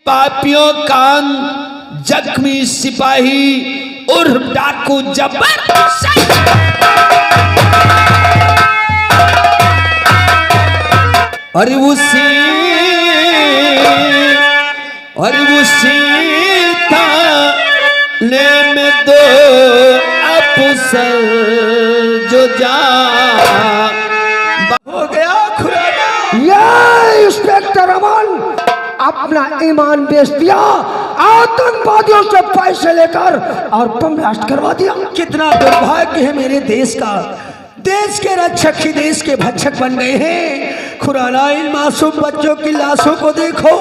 पापियों कान जख्मी सिपाही उर्फ डाकू जब्बर और उसी थाने में दो अफसर जो जा हो गया खुराना। ये इंस्पेक्टर अमन अपना ईमान बेच दिया, आतंकवादियों से पैसे लेकर और बम ब्लास्ट करवा दिया। कितना दुर्भाग्य है मेरे देश का। देश के रक्षक ही देश के भक्षक बन गए हैं। खुराना, इन मासूम बच्चों की लाशों को देखो,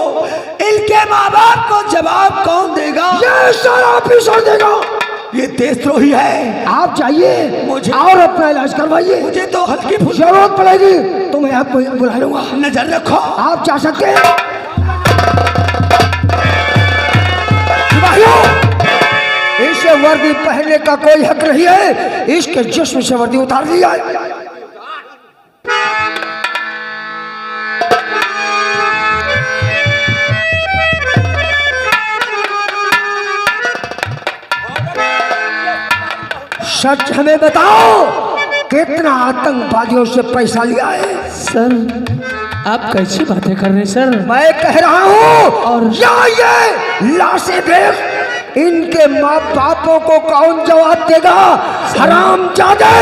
इनके माँ बाप को जवाब कौन देगा? ये सारा ऑफिसर देगा। ये देशद्रोही है। आप जाइए मुझे और अपना इलाज करवाइए। मुझे तो हल्की जरूरत पड़ेगी तो मैं आपको बुला लूंगा। नजर रखो। आप जा सकते हैं। इसे वर्दी पहनने का कोई हक नहीं है। इसके जिस्म से वर्दी उतार दी जाए। सच हमें बताओ, कितना आतंकवादियों से पैसा लिया है? सर, आप कैसी बातें कर रहे हैं सर? मैं कह रहा हूँ, और ये लाशें देख, इनके माँ बापों को कौन जवाब देगा? हरामजादे!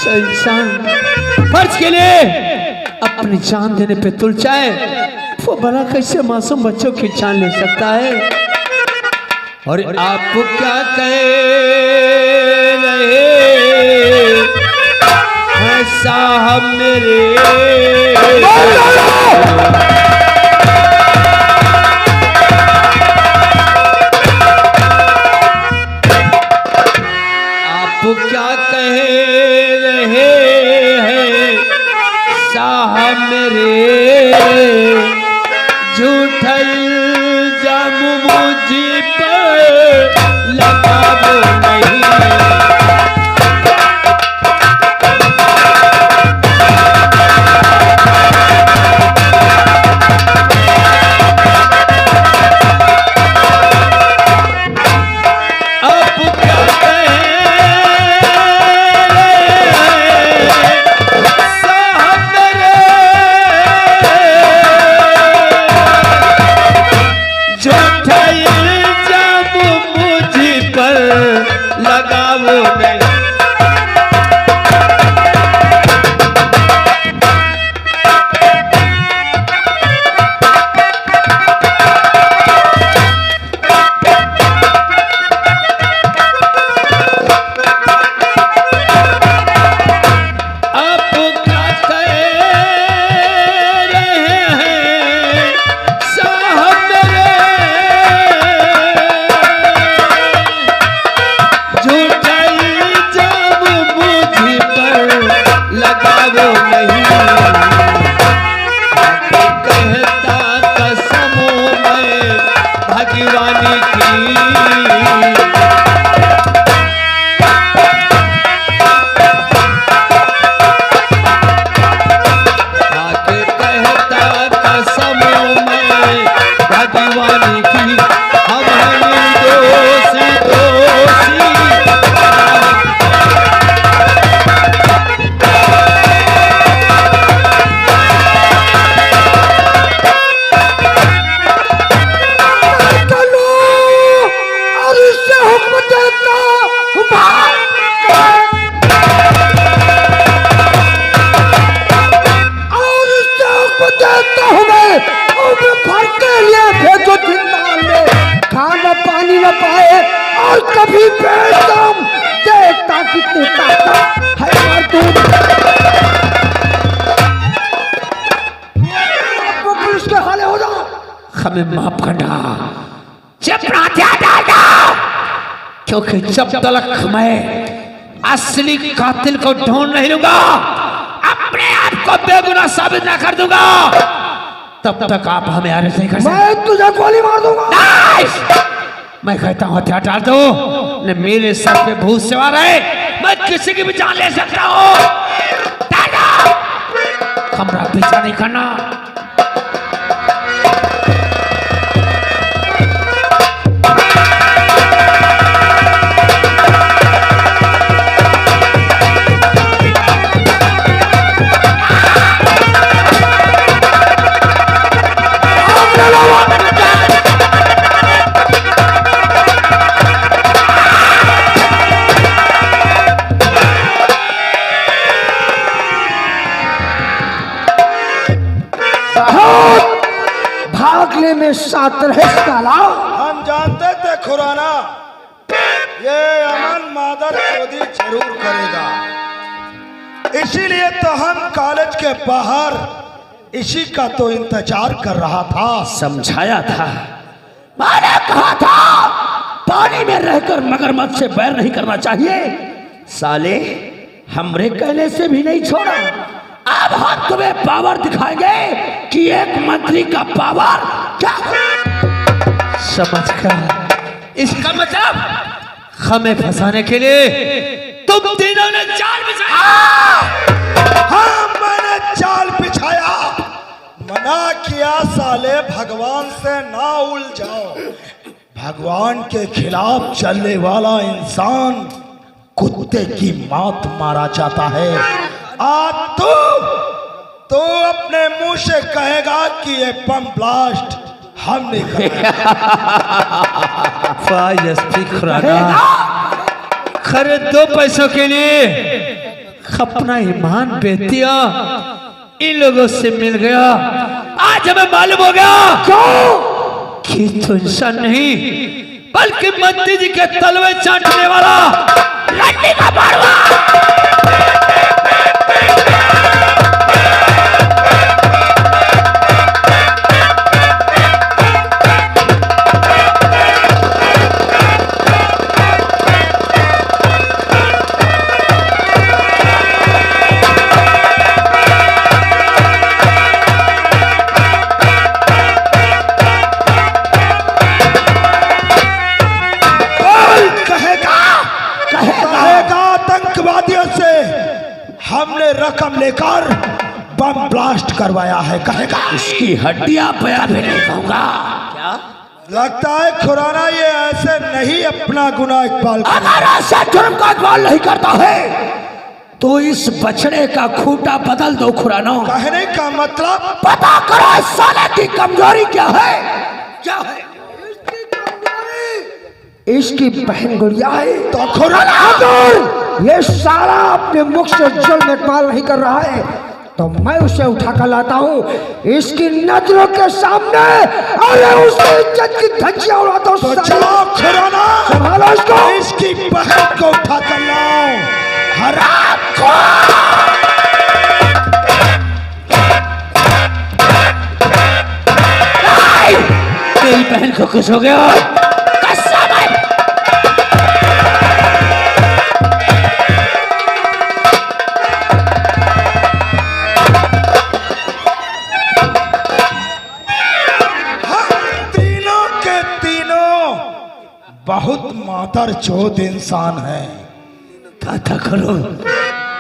इंसान फर्ज के लिए अपनी जान देने पे तुल जाए, वो भला कैसे मासूम बच्चों की जान ले सकता है? और आप क्या कह रहे हैं साहब मेरे? आप क्या कह रहे हैं साहब मेरे? झूठा इल्जाम मुझ पर लगाओ नहीं। हमें माफ करना, क्योंकि जब तक मैं असली कातिल को ढूंढ नहीं लूंगा, अपने आप को बेगुनाह साबित ना कर दूंगा, तब तक आप हमें अरेस्ट नहीं कर सकते। मैं तुझे गोली मार दूंगा। मैं कहता हूँ हथियार डाल दो, न मेरे सर पे भूत सवार है, मैं किसी की भी जान ले सकता हूँ। दादा, हमारा पीछा नहीं करना। भागने में सातर है काला। हम जानते थे खुराना ये अमन मादर चोदी जरूर करेगा, इसीलिए तो हम कॉलेज के बाहर इसी का तो इंतजार कर रहा था। समझाया था, मैंने कहा था पानी में रहकर मगरमच्छ से बैर नहीं करना चाहिए। साले हमरे कहने से भी नहीं छोड़ा। अब हम तुम्हें पावर दिखाएंगे कि एक मंत्री का पावर क्या। समझ कर इसका मतलब हमें फंसाने के लिए तुम तीनों ने जाल बिछाया। हाँ, मैंने जाल बिछाया, मना किया साले भगवान से ना उलझाओ। भगवान के खिलाफ चलने वाला इंसान कुत्ते की मौत मारा जाता है। आज तो अपने मुंह से कहेगा कि ये बम ब्लास्ट हमने खरे 2 पैसों के लिए अपना ईमान बेच दिया, इन लोगों से मिल गया। आज हमें मालूम हो गया कि तो इंसान नहीं बल्कि मंत्री जी के तलवे चाटने वाला लड़की का बाड़वा। हमने रकम लेकर बम ब्लास्ट करवाया है, कहेगा। इसकी हड्डियां बया भी नहीं कहूंगा। क्या लगता है खुराना ये ऐसे नहीं अपना गुनाह इकबाल अगर ऐसा जुर्म का इकबाल नहीं करता है तो इस बछड़े का खूंटा बदल दो खुराना। कहने का मतलब पता करो इस साले की कमजोरी क्या है। क्या है इसकी बहन गुड़िया है। तो खुराना ये सारा अपने मुख से जुल्म इकबाल नहीं कर रहा है तो मैं उसे उठा कर लाता हूँ इसकी नजरों के सामने। अरे उसकी इज्जत की धज्जियां उड़ाता हूँ। तो चलो खुराना, संभालो इसको। इसकी बहन को उठा कर लाओ। हराम को तेरी बहन को कुछ हो गया। बहुत मातर चोद इंसान है। क्या करो,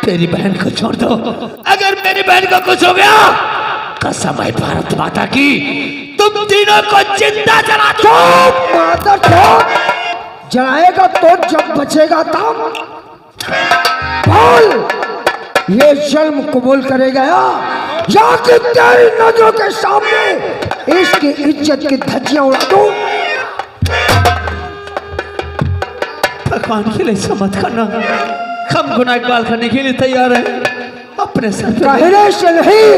तेरी बहन को छोड़ दो। अगर मेरी बहन को कुछ हो गया कसम है भारत माता की तुम तीनों को जिंदा जला दो। माता चोद जलाएगा तो जब बचेगा तब। बोल ये जुल्म कबूल करेगा या कि तेरी नजरों के सामने इसकी इज्जत की धज्जियां उड़ा दूं। भगवान के लिए समझ करना, हम गुनाह इकबाल करने के लिए तैयार हैं। अपने सर कहने से नहीं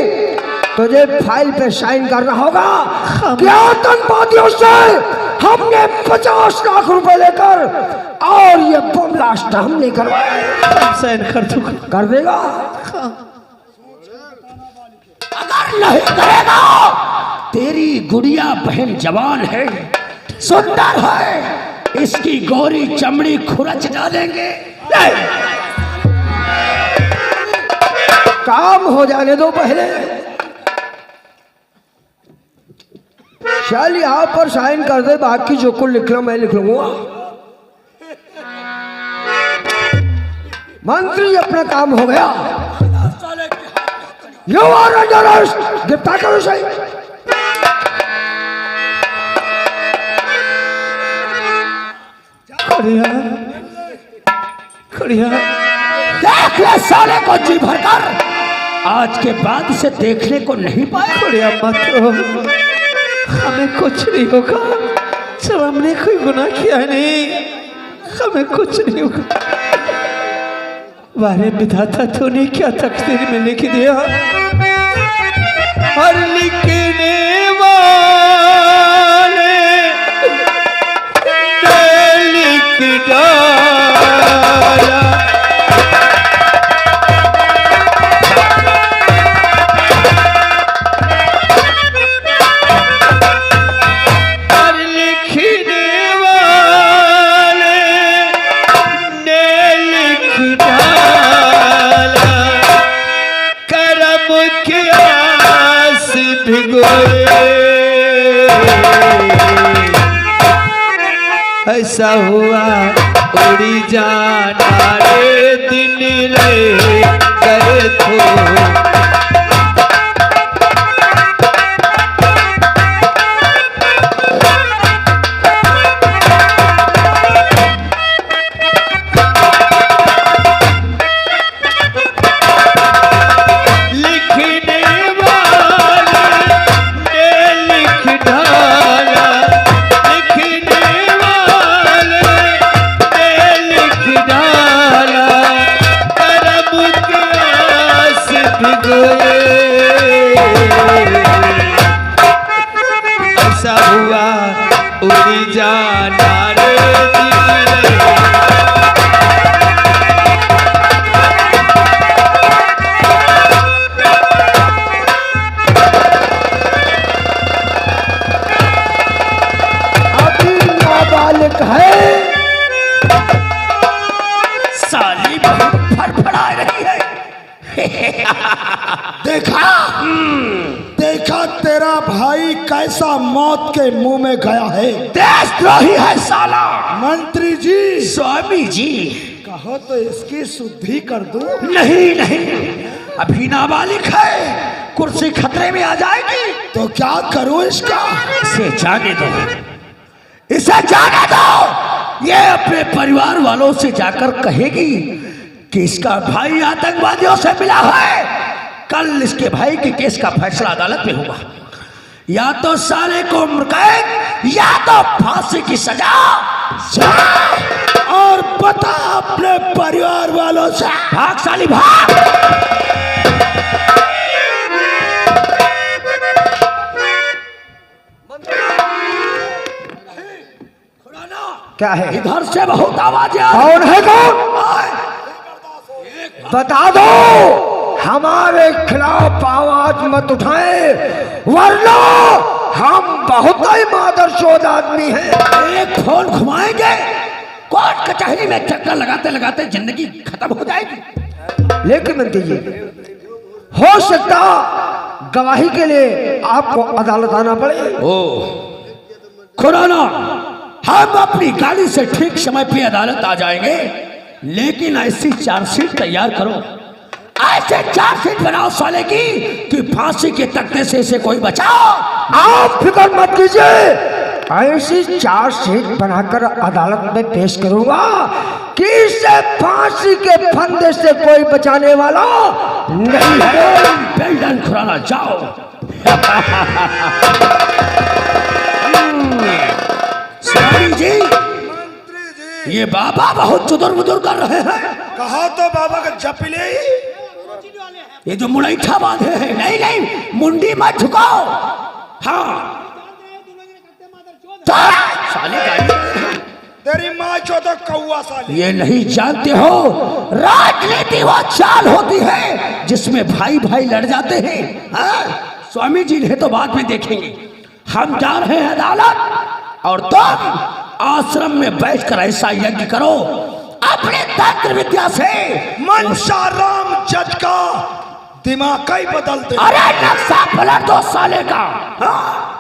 तुझे फाइल पे साइन करना होगा कि आतंकवादियों से हमने 50 लाख रुपए लेकर और ये बम ब्लास्ट हमने करवाया। साइन कर दूंगा। कर देगा। अगर नहीं करेगा तेरी गुड़िया बहन जवान है, सुंदर है, इसकी गोरी चमड़ी खुरच डालेंगे। काम हो जाने दो पहले। चल यहाँ पर साइन कर दे, बाकी जो कुछ लिखना मैं लिख लूंगा। मंत्री अपना काम हो गया। यू आर अंडर अरेस्ट, गिरफ्तार करो सही। खड़िया खड़िया देख ले साले को जी भरकर, आज के बाद से देखने को नहीं पाए। खड़िया मत रो, हमें कुछ नहीं होगा, जब हमने कोई गुनाह किया नहीं, हमें कुछ नहीं होगा। वारे विधाता तूने क्या तकदीर में लिख दिया, और लिखने वाले ने लिख डाला। और लिखने वाले ने लिख डाला, करम के आस भिगोए। ऐसा हुआ उड़ी जाना रे दिन रे करे तो। ऐसा हुआ उड़ी जाना रे दिन रे। अभी नाबालिग है, साली बहुत फड़फड़ा रही है। देखा देखा तेरा भाई कैसा मौत के मुंह में गया है। देशद्रोही है साला। मंत्री जी, स्वामी जी, कहो तो इसकी शुद्धि कर दूं। नहीं नहीं, अभी नाबालिग है, कुर्सी खतरे में आ जाएगी। तो क्या करूं इसका? इसे जाने दो, इसे जाने दो। ये अपने परिवार वालों से जाकर कहेगी कि इसका भाई आतंकवादियों से मिला है। कल इसके भाई के केस का फैसला अदालत में होगा। या तो साले को उम्र कैद या तो फांसी की सजा। जा और बता अपने परिवार वालों से। भाग साली भाग। क्या है? इधर से बहुत आवाजें आ रही कौन है कौन? बता दो, हमारे खिलाफ आवाज मत उठाएं, वरना हम बहुत ही मादरचोद आदमी हैं। एक फोन घुमाएंगे, कोर्ट कचहरी में चक्कर लगाते लगाते जिंदगी खत्म हो जाएगी। लेकिन मंत्री जी, हो सकता गवाही के लिए आपको अदालत आना पड़े। ओ खुराना, हम अपनी गाड़ी से ठीक समय पे अदालत आ जाएंगे, लेकिन ऐसी चार्जशीट तैयार करो, ऐसे चार्जशीट बनाओ साले की कि फांसी के तख्ते से इसे कोई बचाओ। आप फिक्र मत कीजिए, ऐसी चार्जशीट बनाकर अदालत में पेश करूंगा कि इसे फांसी के फंदे से कोई बचाने वाला नहीं है। बेल्डन खुराना जाओ। स्वामी जी, ये बाबा बहुत चुदुर बुदुर कर रहे हैं। कहा तो बाबा का जपिले। ये जो मुड़ैठा बांधे हैं, नहीं नहीं, मुंडी मत झुकाओ। हाँ साले गाड़ी, तेरी माँ चौदह कौआ साली। ये नहीं जानते हो, राजनीति वो चाल होती है जिसमें भाई भाई लड़ जाते हैं। हाँ? स्वामी जी ने तो बाद में देखेंगे, हम जा रहे हैं अदालत, और तुम आश्रम में बैठकर ऐसा यज्ञ करो अपने तंत्र विद्या से। मनसा राम जज का दिमाग ही बदल दे। अरे नक्शा पलट दो साले का। हाँ?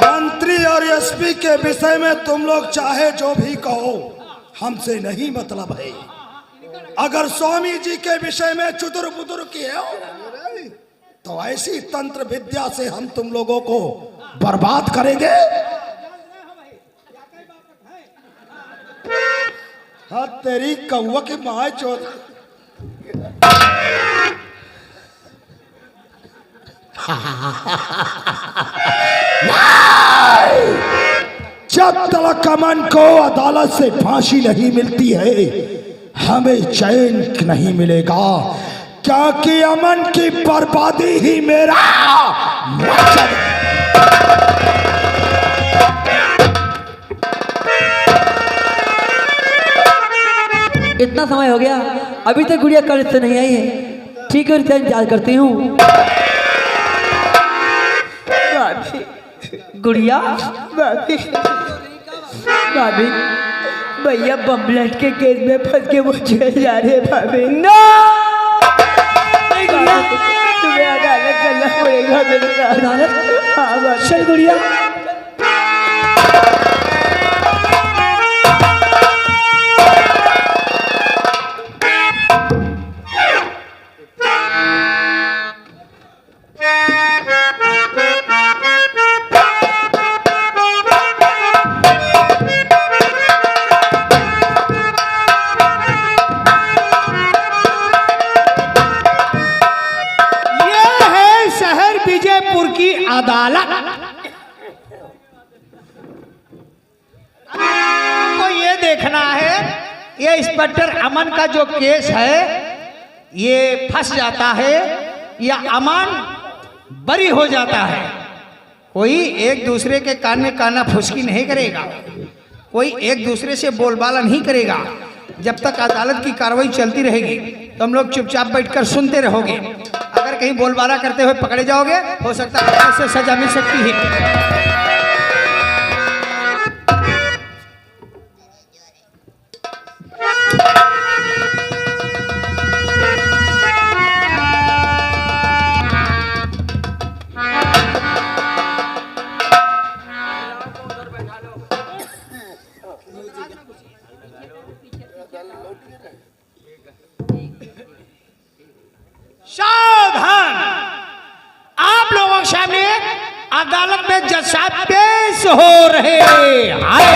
मंत्री और एसपी के विषय में तुम लोग चाहे जो भी कहो, हमसे नहीं मतलब है। अगर स्वामी जी के विषय में चुदुर बुदुर किए हो तो ऐसी तंत्र विद्या से हम तुम लोगों को बर्बाद करेंगे। हाँ तेरी कौवा की माँ चौथ। जब तक अमन को अदालत से फांसी नहीं मिलती है हमें चैन नहीं मिलेगा, क्योंकि अमन की बर्बादी ही मेरा मकसद है। इतना समय हो गया, अभी तक गुड़िया कॉलेज से नहीं आई है। ठीक है, इसका इंतजार करती हूँ। गुड़िया, भाभी, भाभी, भैया बम ब्लास्ट के केस में फंस के वो जेल जा रहे हैं भाभी। नो, तुम्हें अदालत करना पड़ेगा मेरे को। अदालत? हाँ भाभी। चल गुड़िया। अदालत तो ये देखना है ये इंस्पेक्टर अमन का जो केस है ये फंस जाता है या अमन बरी हो जाता है। कोई एक दूसरे के कान में काना फुसकी नहीं करेगा, कोई एक दूसरे से बोलबाला नहीं करेगा। जब तक अदालत की कार्रवाई चलती रहेगी तो हम लोग चुपचाप बैठकर सुनते रहोगे। अगर कहीं बोलबाला करते हुए पकड़े जाओगे हो सकता है आपसे सजा मिल सकती है। सावधान, आप लोगों के सामने अदालत में जज साहब पेश हो रहे हैं।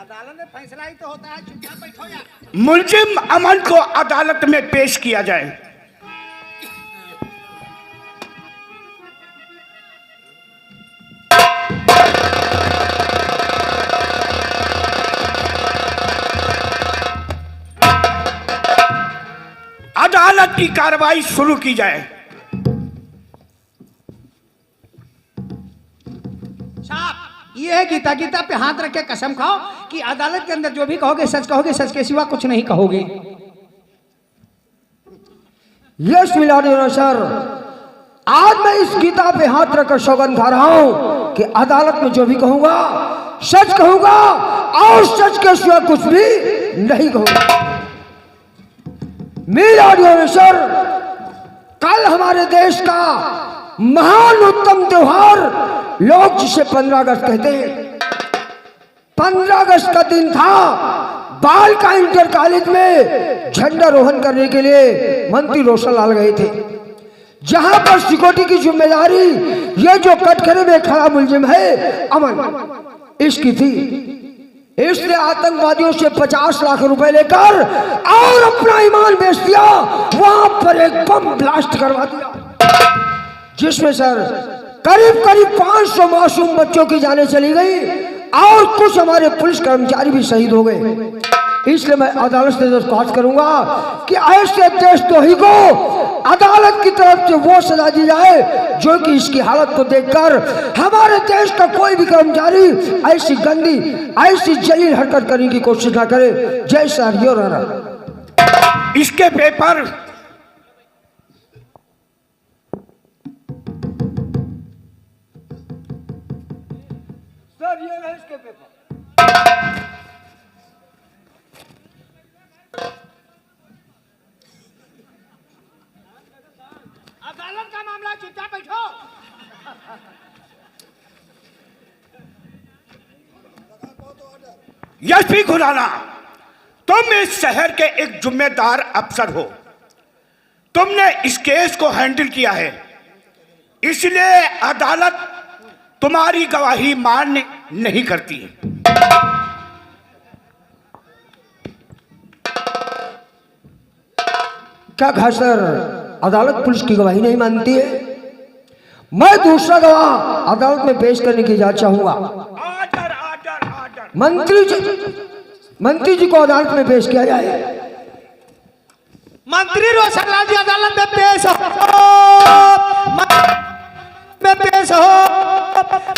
अदालत में फैसला ही तो होता है, चुपचाप बैठो यार। मुलजिम अमन को अदालत में पेश किया जाए। अदालत की कार्रवाई शुरू की जाए। ये है गीता, गीता पे हाथ रख के कसम खाओ कि अदालत के अंदर जो भी कहोगे सच के सिवा कुछ नहीं कहोगे। यस मिलाने सर, आज मैं इस गीता पे हाथ रखकर सौगंध खा रहा हूं कि अदालत में जो भी कहूंगा सच कहूंगा और सच के सिवा कुछ भी नहीं कहूंगा। मिलाने सर, कल हमारे देश का महान उत्तम त्योहार लोग जिसे 15 अगस्त कहते हैं, 15 अगस्त का दिन था। बाल का इंटर कॉलेज में झंडारोहण करने के लिए मंत्री रोशनलाल गए थे, जहां पर सिक्योरिटी की जिम्मेदारी ये जो कटघरे में खड़ा मुलजिम है अमन, इसकी थी। इसने आतंकवादियों से 50 लाख रुपए लेकर और अपना ईमान बेच दिया, वहां पर एक बम ब्लास्ट करवा दिया जिसमें सर करीब 500 मासूम बच्चों की जानें चली गई और कुछ हमारे पुलिस कर्मचारी भी शहीद हो गए। इसलिए मैं अदालत से दरख्वास्त करूंगा कि ऐसे देशद्रोही को अदालत की तरफ से वो सजा दी जाए जो कि इसकी हालत को देखकर हमारे देश का कोई भी कर्मचारी ऐसी गंदी ऐसी जलील हरकत करने की कोशिश ना करे। जय सर, योर ऑनर। इसके पेपर सर ये रहे इसके पेपर। अदालत का मामला, चुपचाप बैठो। एसपी खुराना, तुम इस शहर के एक जिम्मेदार अफसर हो। तुमने इस केस को हैंडल किया है, इसलिए अदालत तुम्हारी गवाही मान्य नहीं करती। क्या कहा सर? अदालत पुलिस की गवाही नहीं मानती है? मैं दूसरा गवाह अदालत में पेश करने की इजाजत चाहूंगा। Order order order. मंत्री जी को अदालत में पेश किया जाए। मंत्री रोशनलाल जी अदालत में पेश हो। में पेश हो।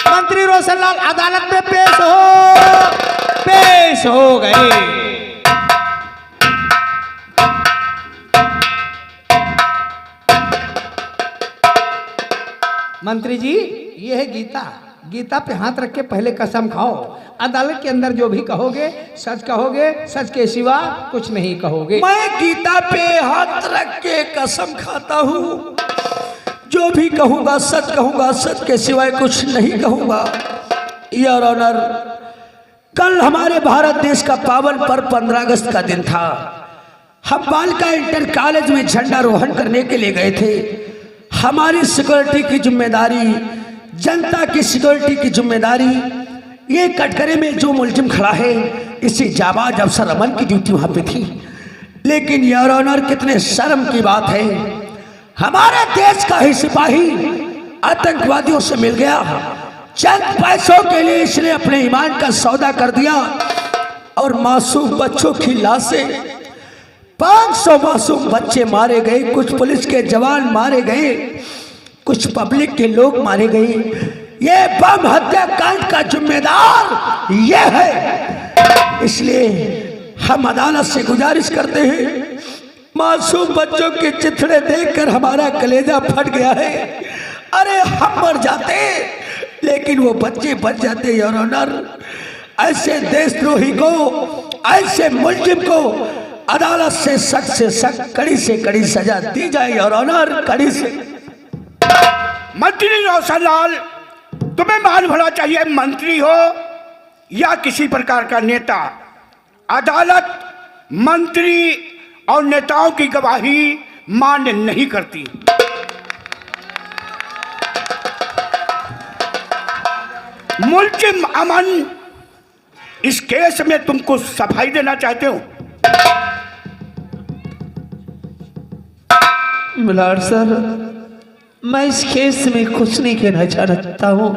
मंत्री रोशनलाल अदालत में पेश हो। पेश हो गए। मंत्री जी, ये है गीता। गीता पे हाथ रख के पहले कसम खाओ। अदालत के अंदर जो भी कहोगे सच कहोगे, सच के सिवा कुछ नहीं कहोगे। मैं गीता पे हाथ रख के कसम खाता हूँ, जो भी कहूँगा सच कहूँगा, सच के सिवाय कुछ नहीं कहूँगा। योर ऑनर, कल हमारे भारत देश का पावन पर्व 15 अगस्त का दिन था। हम बालिका इंटर कॉलेज में झंडारोहण करने के लिए गए थे। हमारी सिक्योरिटी की जिम्मेदारी, जनता की सिक्योरिटी की जिम्मेदारी, ये कटघरे में जो मुलजिम खड़ा है इसी जाबाज अफसर अमन की ड्यूटी वहां पे थी। लेकिन योर ऑनर, कितने शर्म की बात है, हमारे देश का ही सिपाही आतंकवादियों से मिल गया। चंद पैसों के लिए इसने अपने ईमान का सौदा कर दिया और मासूम बच्चों की लाशें, 500 मासूम बच्चे मारे गए, कुछ पुलिस के जवान मारे गए, कुछ पब्लिक के लोग मारे गए। ये बम हत्याकांड का जिम्मेदार ये है। इसलिए हम अदालत से गुजारिश करते हैं, मासूम बच्चों के चिथड़े देखकर हमारा कलेजा फट गया है। अरे हम मर जाते लेकिन वो बच्चे बच जाते। योर ऑनर, ऐसे देशद्रोही को, ऐसे मुलजिम को अदालत से सख्त कड़ी से कड़ी सजा दी जाए। योर ऑनर, कड़ी से। मंत्री रोशनलाल, तुम्हें मालूम होना चाहिए, मंत्री हो या किसी प्रकार का नेता, अदालत मंत्री और नेताओं की गवाही मान्य नहीं करती। मुलजिम अमन, इस केस में तुमको सफाई देना चाहते हो? मिलाड सर, मैं इस केस में कुछ नहीं कहना चाहता हूँ।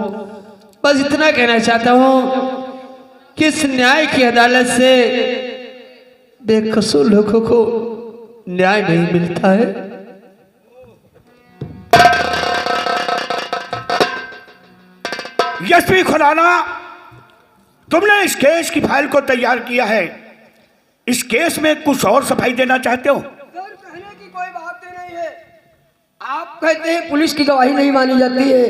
बस इतना कहना चाहता हूँ कि इस न्याय की अदालत से बेकसूर लोगों को न्याय नहीं मिलता है। एसपी खुराना, तुमने इस केस की फाइल को तैयार किया है, इस केस में कुछ और सफाई देना चाहते हो? सर, कहने की कोई बात नहीं है। आप कहते हैं पुलिस की गवाही नहीं मानी जाती है,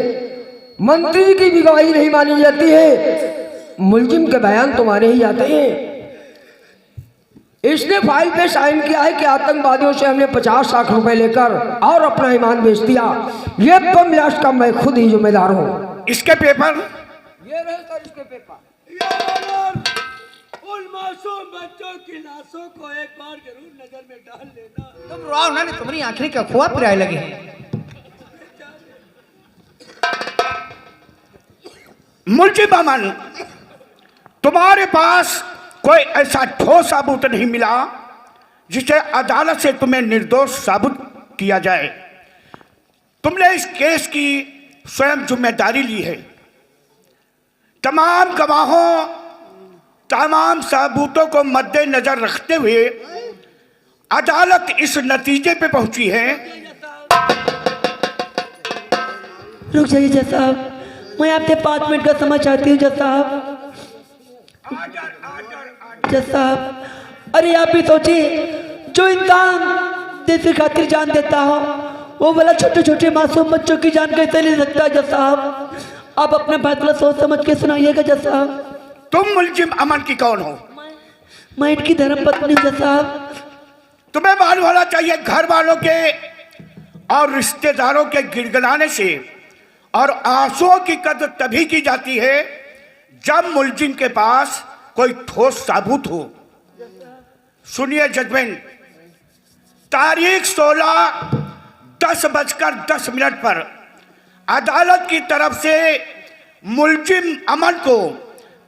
मंत्री की भी गवाही नहीं मानी जाती है, मुलजिम के बयान तो माने ही जाते हैं। इसने फाइल पे साइन किया है कि आतंकवादियों से हमने 50 लाख रुपए लेकर और अपना ईमान बेच दिया। ये बम ब्लास्ट का मैं खुद ही जिम्मेदार हूँ। इसके पेपर? ये रहे सर इसके पेपर। उन मासूम बच्चों की लाशों को एक बार जरूर नजर में डाल लेना। तुम रोओ ना, तुम्हारी आखिरी का खुआ पिराए लगे हैं। मुलजिम अमन, तुम्हारे पास कोई ऐसा ठोस सबूत नहीं मिला जिसे अदालत से तुम्हें निर्दोष साबित किया जाए। तुमने इस केस की स्वयं जिम्मेदारी ली है। तमाम गवाहों, तमाम सबूतों को मद्देनजर रखते हुए अदालत इस नतीजे पे पहुंची है। रुक जाइए जज साहब, मैं आपसे 5 मिनट का समय चाहती हूँ जज साहब। जज साहब, अरे आप भी सोचिए, जो इंसान देश की खातिर जान देता हो वो भला छोटे छोटे मासूम बच्चों की जान कैसे ले सकता है जज साहब? आप अपना फैसला सोच समझ के सुनाइएगा जज साहब। तुम मुलजिम अमन की कौन हो? मैं इनकी धर्मपत्नी जज साहब। तुम्हें मालूम होना चाहिए घर वालों के और रिश्तेदारों के गिड़गिड़ाने से और आंसुओं की कदर तभी की जाती है जब मुलजिम के पास कोई ठोस साबुत हो। सुनिए जजमेंट, तारीख 16:10 पर अदालत की तरफ से मुलजिम अमन को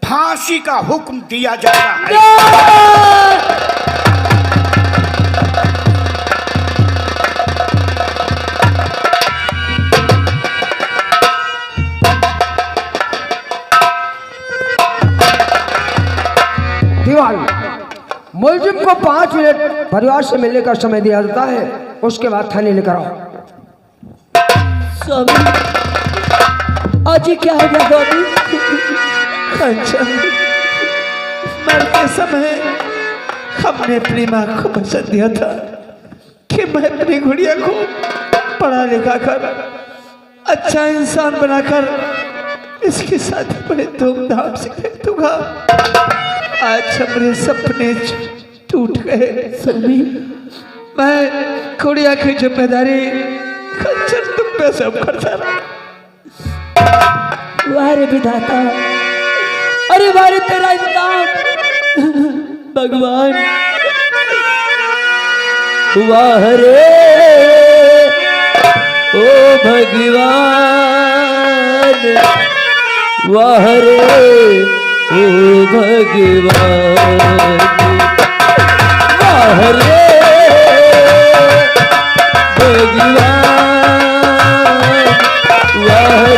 फांसी का हुक्म दिया जाता है। दीवान मुलजिम को 5 मिनट परिवार से मिलने का समय दिया जाता है, उसके बाद थाने लेकर आओ। स्वामी आज ही क्या हो गया स्वामी? अच्छा मरते समय हमने अपनी माँ को वचन दिया था कि मैं अपनी गुड़िया को पढ़ा लिखा कर अच्छा इंसान बनाकर इसके साथ बड़े धूमधाम से कर दूंगा। आज हमारे सपने टूट गए स्वामी। मैं गुड़िया की जिम्मेदारी खच्चर तुम पे सब करता रहा। वारे विधाता, अरे वारे तेरा इंतजाम भगवान। वाह रे ओ भगवान, वाह रे ओ भगवान, वाह रे भगवान, वाह रे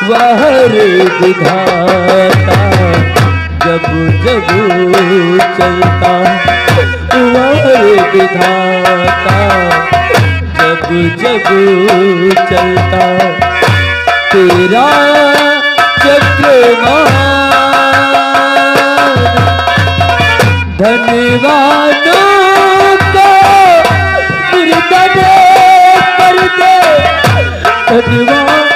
वाह रे विधाता जब जब चलता, वाह रे विधाता जब जब चलता, तेरा चक्रवात धन्यवादों को मृदने कर दे, धन्यवाद